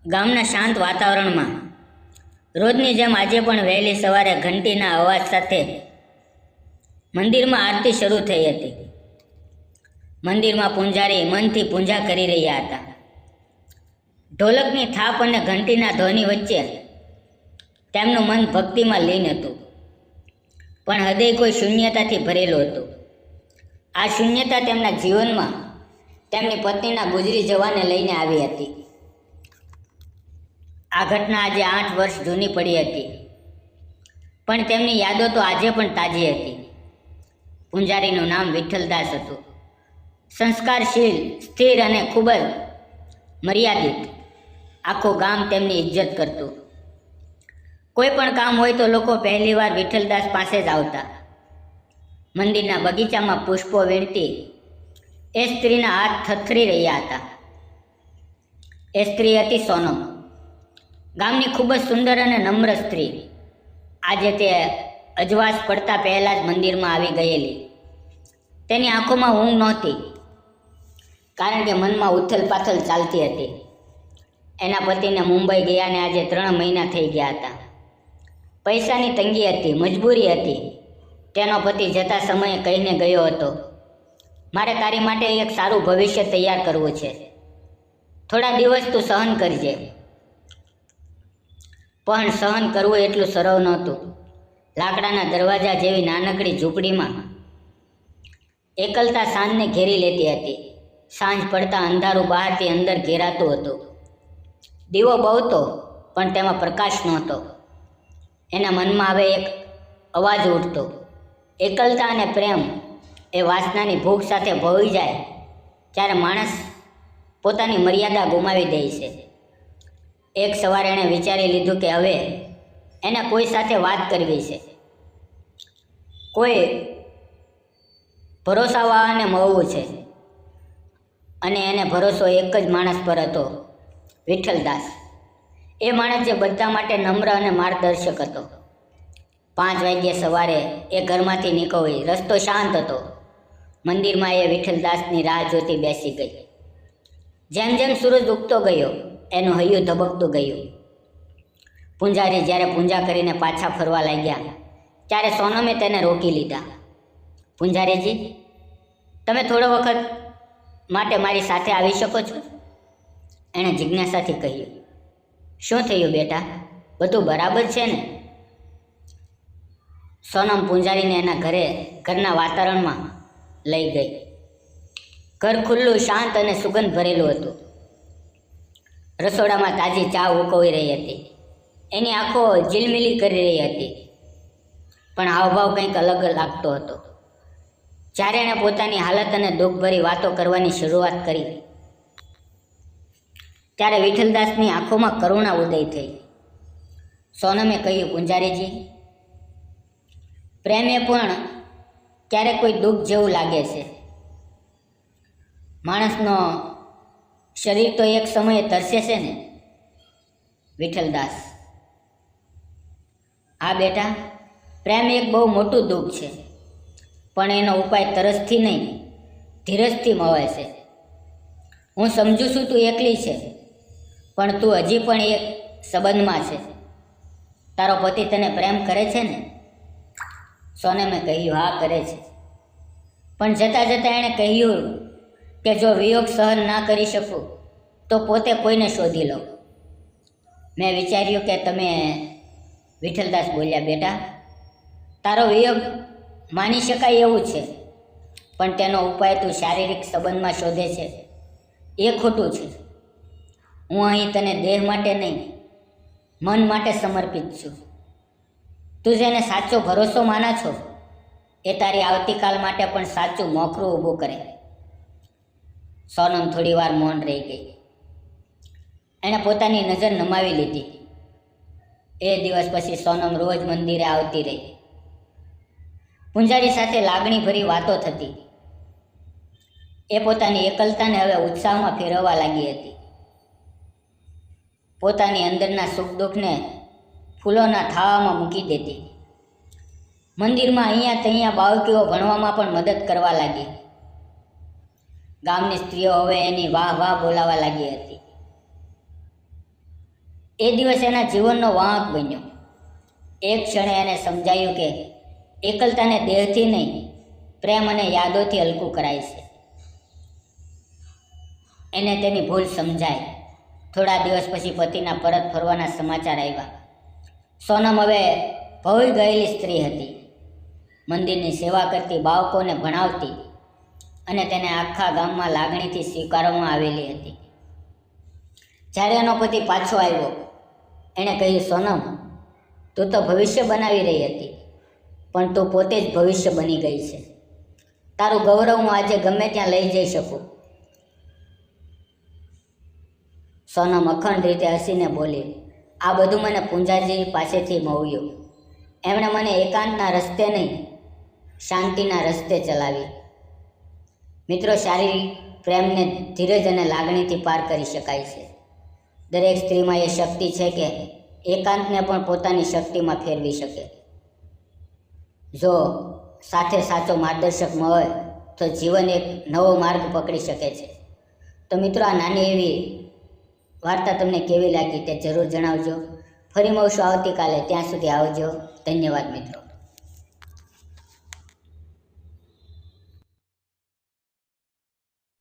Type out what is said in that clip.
ગામના શાંત વાતાવરણમાં રોજની જેમ આજે પણ વહેલી સવારે ઘંટીના અવાજ સાથે મંદિરમાં આરતી શરૂ થઈ હતી. મંદિરમાં પૂંજારી મનથી પૂજા કરી રહ્યા હતા. ઢોલકની થાપ અને ઘંટીના ધ્વનિ વચ્ચે તેમનું મન ભક્તિમાં લીન હતું, પણ હૃદય કોઈ શૂન્યતાથી ભરેલું હતું. આ શૂન્યતા તેમના જીવનમાં તેમની પત્નીના ગુજરી જવાને લઈને આવી હતી. આ ઘટના આજે 8 વર્ષ જૂની પડી હતી, પણ તેમની યાદો તો આજે પણ તાજી હતી. પૂંજારીનું નામ વિઠ્ઠલદાસ હતું. સંસ્કારશીલ, સ્થિર અને ખૂબ જ મર્યાદિત. આખું ગામ તેમની ઇજ્જત કરતું. કોઈ પણ કામ હોય તો લોકો પહેલીવાર વિઠ્ઠલદાસ પાસે જ આવતા. મંદિરના બગીચામાં પુષ્પો વીણતી એ સ્ત્રીના હાથ થથરી રહ્યા હતા. એ સ્ત્રી હતી સોનમ. ગામની ખૂબ જ સુંદર અને નમ્ર સ્ત્રી. આજે તે અજવાસ પડતા પહેલાં જ મંદિરમાં આવી ગયેલી. તેની આંખોમાં ઊંઘ નહોતી, કારણ કે મનમાં ઉથલ પાથલ ચાલતી હતી. એના પતિને મુંબઈ ગયાને આજે 3 મહિના થઈ ગયા હતા. પૈસાની તંગી હતી, મજબૂરી હતી. તેનો પતિ જતા સમયે કહીને ગયો હતો, મારે તારી માટે એક સારું ભવિષ્ય તૈયાર કરવું છે, થોડા દિવસ તું સહન કરજે. પણ સહન કરવું એટલું સરળ નહોતું. લાકડાના દરવાજા જેવી નાનકડી ઝૂંપડીમાં એકલતા સાંજને ઘેરી લેતી હતી. સાંજ પડતા અંધારું બહારથી અંદર ઘેરાતું હતું. દીવો બળતો, પણ તેમાં પ્રકાશ નહોતો. એના મનમાં હવે એક અવાજ ઉઠતો, એકલતા અને પ્રેમ એ વાસનાની ભૂખ સાથે ભળી જાય ત્યારે માણસ પોતાની મર્યાદા ગુમાવી દે છે. એક સવારે એણે વિચારી લીધું કે હવે એને કોઈ સાથે વાત કરવી છે. કોઈ ભરોસાવાળાને મળવું છે. અને એને ભરોસો એક જ માણસ પર હતો, વિઠ્ઠલદાસ. એ માણસ જે બધા માટે નમ્ર અને માર્ગદર્શક હતો. 5 વાગ્યે સવારે એ ઘરમાંથી નીકળી. રસ્તો શાંત હતો. મંદિરમાં એ વિઠ્ઠલદાસની રાહ જોતી બેસી ગઈ. જેમ જેમ સૂરજ ઉગતો ગયો, એનું હૈયું ધબકતું ગયું. પૂંજારી જ્યારે પૂજા કરીને પાછા ફરવા લાગ્યા ત્યારે સોનમે તેને રોકી લીધા. પૂંજારીજી, તમે થોડો વખત માટે મારી સાથે આવી શકો છો? એણે જિજ્ઞાસાથી કહ્યું. શું થયું બેટા, બધું બરાબર છે ને? સોનમ પૂંજારીને એના ઘરના વાતાવરણમાં લઈ ગઈ. ઘર ખુલ્લું, શાંત અને સુગંધ ભરેલું હતું. રસોડામાં તાજી ચા ઉકળી રહી હતી. એની આંખો ઝીલમિલી કરી રહી હતી, પણ હાવભાવ કંઈક અલગ લાગતો હતો. જ્યારે એણે પોતાની હાલત અને દુઃખભરી વાતો કરવાની શરૂઆત કરી ત્યારે વિઠ્ઠલદાસની આંખોમાં કરુણા ઉદય થઈ. સોનમે કહ્યું, પૂંજારીજી, પ્રેમે પણ ક્યારેક કોઈ દુઃખ જેવું લાગે છે. માણસનો શરીર તો એક સમયે તરસે છે ને? વિઠ્ઠલદાસ: હા બેટા, પ્રેમ એક બહુ મોટું દુઃખ છે, પણ એનો ઉપાય તરસથી નહીં, ધીરજથી મળે છે. હું સમજુ છું તું એકલી છે, પણ તું હજી પણ એક સંબંધમાં છે. તારો પતિ તને પ્રેમ કરે છે ને? સોનમે કહ્યું, હા કરે છે. પણ જતાં જતાં એણે કહ્યું કે જો વિયોગ સહન ના કરી શકું તો પોતે કોઈને શોધી લઉં. મેં વિચાર્યું કે તમે... વિઠ્ઠલદાસ બોલ્યા, બેટા, તારો વિયોગ માની શકાય એવું છે, પણ તેનો ઉપાય તું શારીરિક સંબંધમાં શોધે છે એ ખોટું છે. હું અહીં તને દેહ માટે નહીં, મન માટે સમર્પિત છું. તું જેને સાચો ભરોસો માના છો એ તારી આવતીકાલ માટે પણ સાચું મોખરું ઊભું કરે. સોનમ થોડી વાર મૌન રહી ગઈ. એણે પોતાની નજર નમાવી લીધી. એ દિવસ પછી સોનમ રોજ મંદિરે આવતી રહી. પૂંજારી સાથે લાગણીભરી વાતો થતી. એ પોતાની એકલતાને હવે ઉત્સાહમાં ફેરવવા લાગી હતી. પોતાની અંદરના સુખ દુઃખને ફૂલોના થાવામાં મૂકી દેતી. મંદિરમાં અહીંયા ત્યાં બાળકીઓ ભણવામાં પણ મદદ કરવા લાગી. ગામની સ્ત્રીઓ હવે એની વાહ વાહ બોલાવા લાગી હતી. એ દિવસ એના જીવનનો વાંક બન્યો. એક ક્ષણે એને સમજાયું કે એકલતાને દેહથી નહીં, પ્રેમ અને યાદોથી હલકું કરાય છે. એને તેની ભૂલ સમજાય. થોડા દિવસ પછી પતિના પરત ફરવાના સમાચાર આવ્યા. સોનમ હવે ભવી ગયેલી સ્ત્રી હતી. મંદિરની સેવા કરતી, બાળકોને ભણાવતી અને તેને આખા ગામમાં લાગણીથી સ્વીકારવામાં આવેલી હતી. જ્યારે એનો પતિ પાછો આવ્યો, એણે કહ્યું, સોનમ, તું તો ભવિષ્ય બનાવી રહી હતી, પણ તું પોતે જ ભવિષ્ય બની ગઈ છે. તારું ગૌરવ હું આજે ગમે ત્યાં લઈ જઈ શકું. સોનમ અખંડ રીતે હસીને બોલી, આ બધું મને પૂંજાજી પાસેથી મળ્યું. એમણે મને એકાંતના રસ્તે નહીં, શાંતિના રસ્તે ચલાવી. મિત્રો, શારીરિક પ્રેમને ધીરજ અને લાગણીથી પાર કરી શકાય છે. દરેક સ્ત્રીમાં એ શક્તિ છે કે એકાંતને પણ પોતાની શક્તિમાં ફેરવી શકે. જો સાથે સાચો માર્ગદર્શક મળે તો જીવન એક નવો માર્ગ પકડી શકે છે. તો મિત્રો, આ નાની એવી વાર્તા તમને કેવી લાગી તે જરૂર જણાવજો. ફરી મળશું આવતીકાલે. ત્યાં સુધી આવજો. ધન્યવાદ મિત્રો.